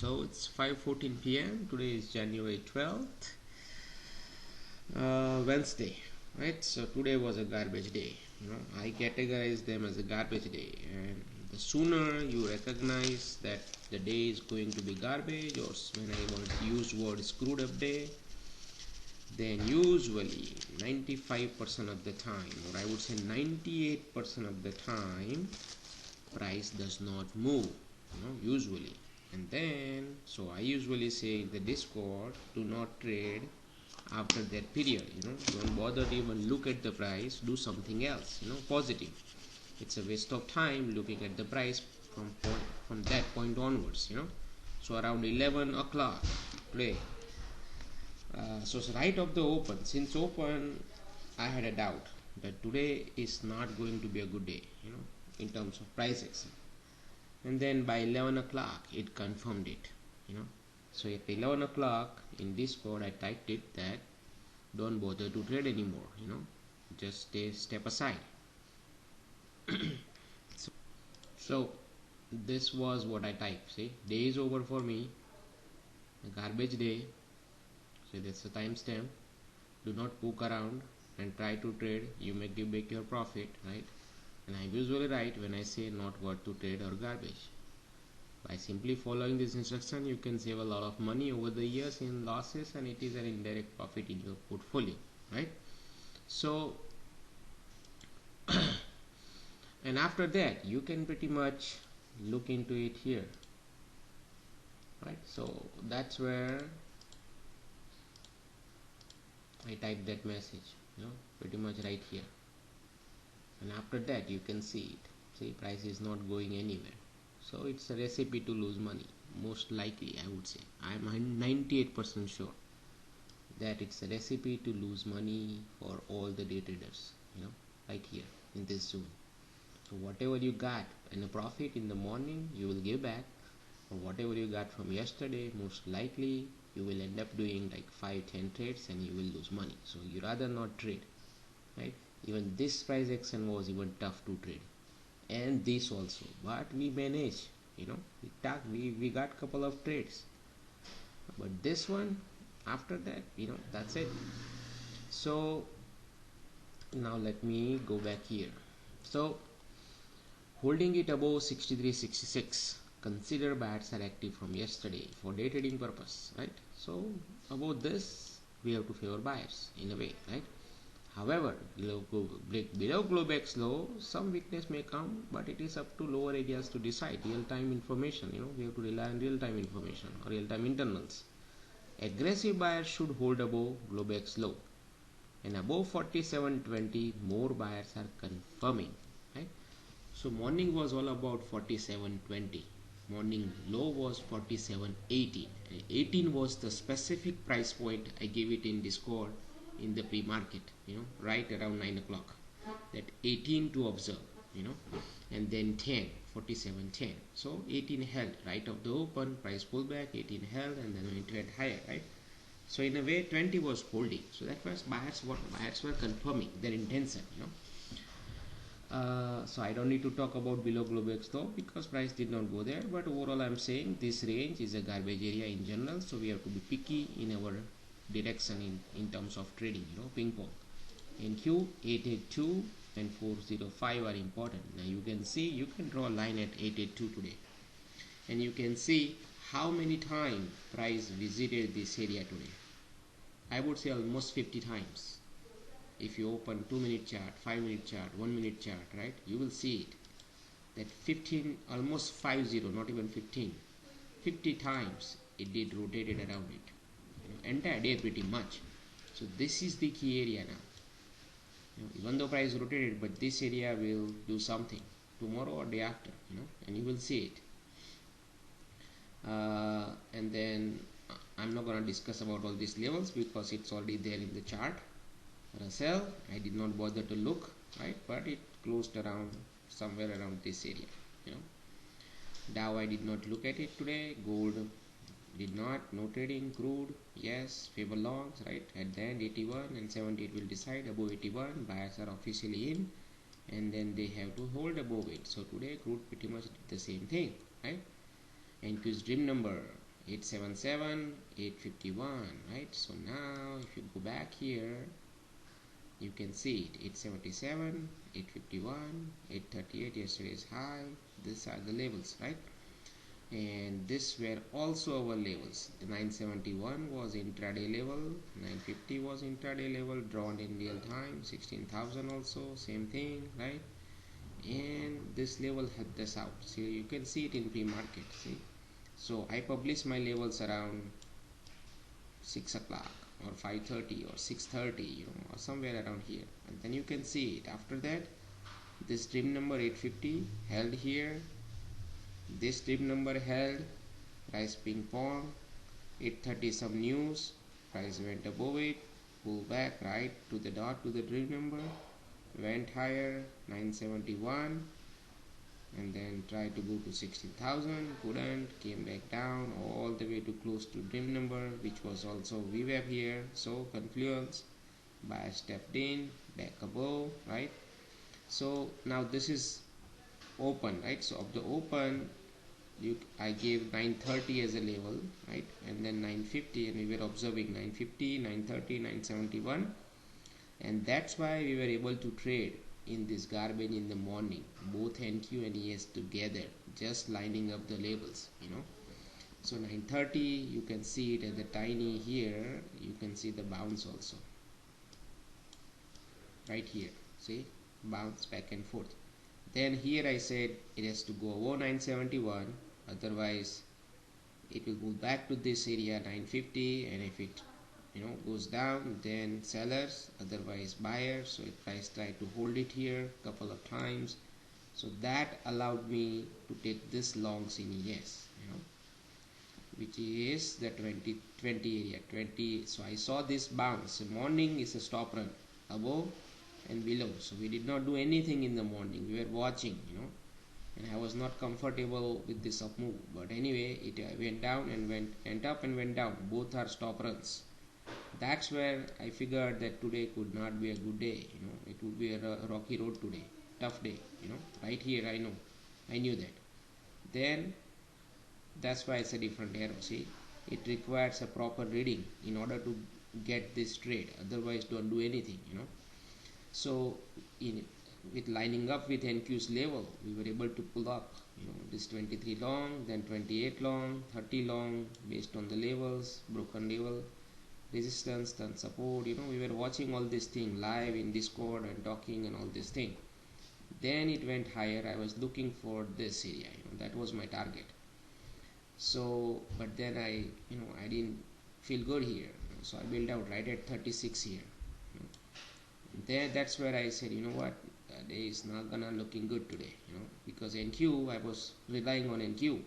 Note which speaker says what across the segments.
Speaker 1: So it's 5:14 p.m. Today is January 12th, Wednesday, right? So today was a garbage day. I categorize them as a garbage day, and the sooner you recognize that the day is going to be garbage, or when I want to use word screwed up day, then usually 95% of the time, or I would say 98% of the time, price does not move, usually. And then, so I usually say in the Discord, do not trade after that period. Don't bother to even look at the price, do something else, positive. It's a waste of time looking at the price from that point onwards. So around 11 o'clock today, so right of the open, since open I had a doubt that today is not going to be a good day, in terms of price action. And then by 11 o'clock it confirmed it. So at 11 o'clock in Discord I typed it that don't bother to trade anymore, just step aside. So this was what I typed. See, day is over for me, a garbage day. So that's the timestamp. Do not poke around and try to trade. You make your profit, right? And I usually write when I say not worth to trade or garbage. By simply following this instruction, you can save a lot of money over the years in losses, and it is an indirect profit in your portfolio, right? So and after that you can pretty much look into it here, right? So that's where I type that message, pretty much right here. And after that you can see it. See, price is not going anywhere. So it's a recipe to lose money, most likely. I would say I'm 98% sure that it's a recipe to lose money for all the day traders, right here in this zone. So whatever you got in a profit in the morning, you will give back, or whatever you got from yesterday, most likely you will end up doing like 5-10 trades and you will lose money. So you rather not trade, right? Even this price action was even tough to trade, and this also, but we managed. We got couple of trades, but this one, after that, that's it. So now let me go back here. So holding it above 63.66, consider buyers are active from yesterday for day trading purpose, right? So about this we have to favor buyers in a way, right? However, below Globex low, some weakness may come, but it is up to lower areas to decide. Real-time information, we have to rely on real-time information or real-time internals. Aggressive buyers should hold above Globex low, and above 47.20, more buyers are confirming, right? So morning was all about 47.20. Morning low was 47.18. 18 was the specific price point I gave it in Discord in the pre-market, right around 9 o'clock, that 18 to observe, and then 10, 47.10. So 18 held right of the open, price pullback, 18 held, and then it went higher, right? So in a way 20 was holding. So that was buyers were confirming their intention, so I don't need to talk about below Globex though, because price did not go there. But overall I'm saying this range is a garbage area in general, so we have to be picky in our direction in terms of trading, ping pong. In Q, 882 and 405 are important. Now you can see, you can draw a line at 882 today, and you can see how many times price visited this area today. I would say almost 50 times. If you open 2-minute chart, 5-minute chart, 1-minute chart, right, you will see it, that 15, almost 50, not even 15, 50 times it did rotated around it, entire day pretty much. So this is the key area now. Even though price rotated, but this area will do something tomorrow or day after, and you will see it. And then I'm not going to discuss about all these levels because it's already there in the chart. Russell, I did not bother to look, right, but it closed around somewhere around this area. Dow, I did not look at it today. Gold did not. No trading. Crude, yes. Favor longs, right, at the end 81 and 78 will decide. Above 81 buyers are officially in, and then they have to hold above it. So today crude pretty much did the same thing, right? NQ's dream number 877, 851, right? So now if you go back here, you can see it, 877, 851, 838, yesterday's high. These are the levels, right? And this were also our levels. The 971 was intraday level, 950 was intraday level, drawn in real time, 16,000 also, same thing, right? And this level helped us out. See, you can see it in pre-market, see. So I publish my levels around 6 o'clock or 5:30 or 6:30, you know, or somewhere around here, and then you can see it. After that, this dream number 850 held here, this dream number held, price ping pong, 8:30 some news, price went above it, pull back right to the dot to the dream number, went higher 971, and then tried to go to 16,000, couldn't, came back down all the way to close to dream number, which was also VWAP here. So confluence, buyer stepped in, back above, right? So now this is open, right? So of the open, I gave 930 as a level, right? And then 950, and we were observing 950, 930, 971, and that's why we were able to trade in this garbage in the morning, both NQ and ES together, just lining up the labels, you know. So 930, you can see it as the tiny here, you can see the bounce also right here, see, bounce back and forth. Then here I said it has to go over 971, otherwise it will go back to this area 950, and if it, you know, goes down, then sellers, otherwise buyers. So if price tried to hold it here couple of times, so that allowed me to take this longs in ES, you know, which is the 20 area 20. So I saw this bounce. Morning is a stop run above and below, so we did not do anything in the morning, we were watching, you know, and I was not comfortable with this up move, but anyway it went down and went up and went down, both are stop runs. That's where I figured that today could not be a good day, you know, it would be a rocky road today, tough day, you know, right here. I knew that. Then that's why it's a different arrow. See, it requires a proper reading in order to get this trade, otherwise don't do anything, you know. So with lining up with NQ's level, we were able to pull up, you know, this 23 long, then 28 long, 30 long, based on the levels, broken level, resistance, then support, you know, we were watching all this thing live in Discord and talking and all this thing. Then it went higher. I was looking for this area, you know, that was my target. So but then I didn't feel good here, you know, so I built out right at 36 here, you know. There, that's where I said, you know what, day is not gonna looking good today, you know, because NQ, I was relying on NQ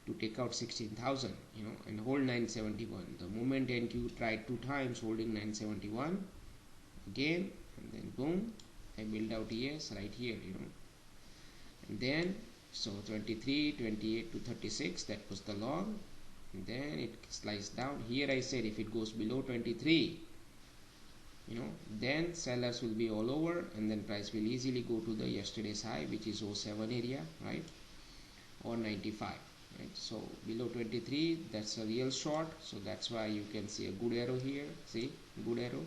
Speaker 1: to take out 16,000, you know, and hold 971. The moment NQ tried 2 times holding 971 again, and then boom, I build out ES right here, you know, and then so 23, 28 to 36, that was the long, and then it sliced down. Here I said if it goes below 23, you know, then sellers will be all over, and then price will easily go to the yesterday's high, which is 07 area, right, or 95, right? So below 23, that's a real short, so that's why you can see a good arrow here, see, good arrow.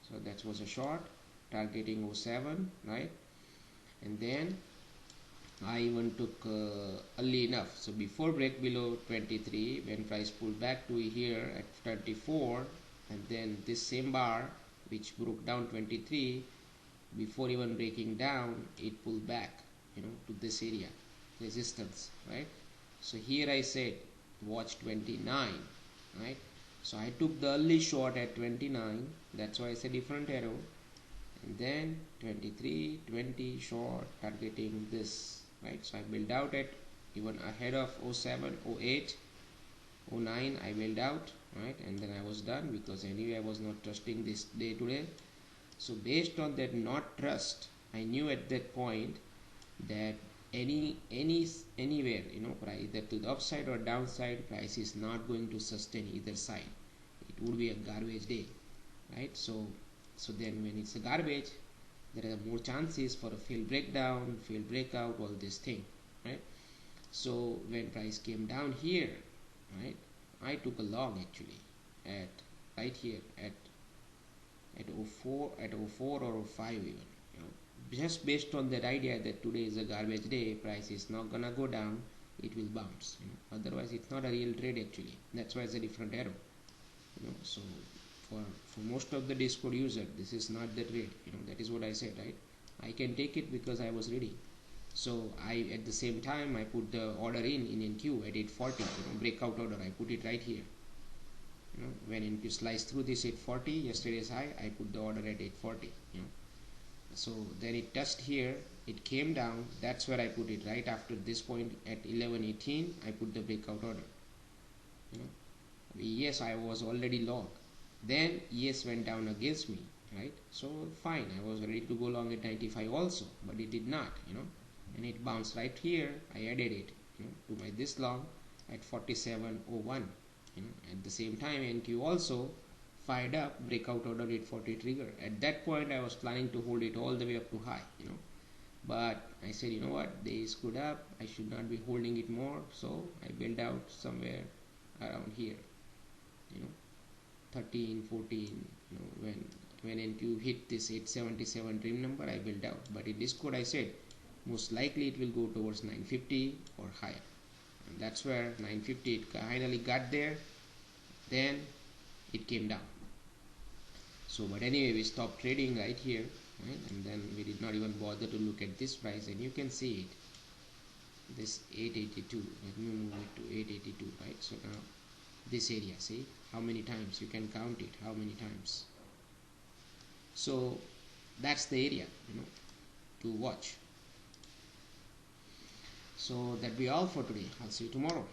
Speaker 1: So that was a short targeting 07, right? And then I even took early enough, so before break below 23, when price pulled back to here at 34, and then this same bar which broke down 23, before even breaking down, it pulled back, you know, to this area resistance, right? So here I said watch 29, right? So I took the early short at 29, that's why it's a different arrow, and then 23, 20 short targeting this, right? So I built out at even ahead of 07, 08, 09, I built out, right? And then I was done, because anyway I was not trusting this day today. So based on that not trust, I knew at that point that anywhere, you know, price either to the upside or downside, price is not going to sustain either side. It would be a garbage day, right? So then when it's a garbage, there are more chances for a failed breakdown, failed breakout, all this thing, right? So when price came down here, right? I took a long actually at right here at 04, at 04 or 05 even, you know, just based on that idea that today is a garbage day, price is not gonna go down, it will bounce, you know. Otherwise it's not a real trade actually. That's why it's a different arrow, you know. So for most of the Discord user, this is not the trade, you know. That is what I said, right? I can take it because I was ready. So I, at the same time, I put the order in NQ at 840, you know, breakout order. I put it right here. You know, when NQ sliced through this 840, yesterday's high, I put the order at 840. You know, so then it touched here, it came down. That's where I put it right after this point at 1118. I put the breakout order. You know, yes, I was already long. Then ES went down against me, right? So fine, I was ready to go long at 95 also, but it did not, you know, and it bounced right here. I added it, you know, to my this long at 47.01, you know. At the same time, NQ also fired up, breakout order 840 trigger. At that point, I was planning to hold it all the way up to high, you know, but I said, you know what, they screwed up, I should not be holding it more, so I bailed out somewhere around here, you know, 13 14, you know, when NQ hit this 877 dream number, I built out. But in Discord I said most likely it will go towards 950 or higher, and that's where 950 it finally got there. Then it came down. So but anyway, we stopped trading right here, right? And then we did not even bother to look at this price, and you can see it, this 882. Let me move it to 882, right? So now this area, see how many times you can count it, how many times. So that's the area, you know, to watch. So that be all for today. I'll see you tomorrow.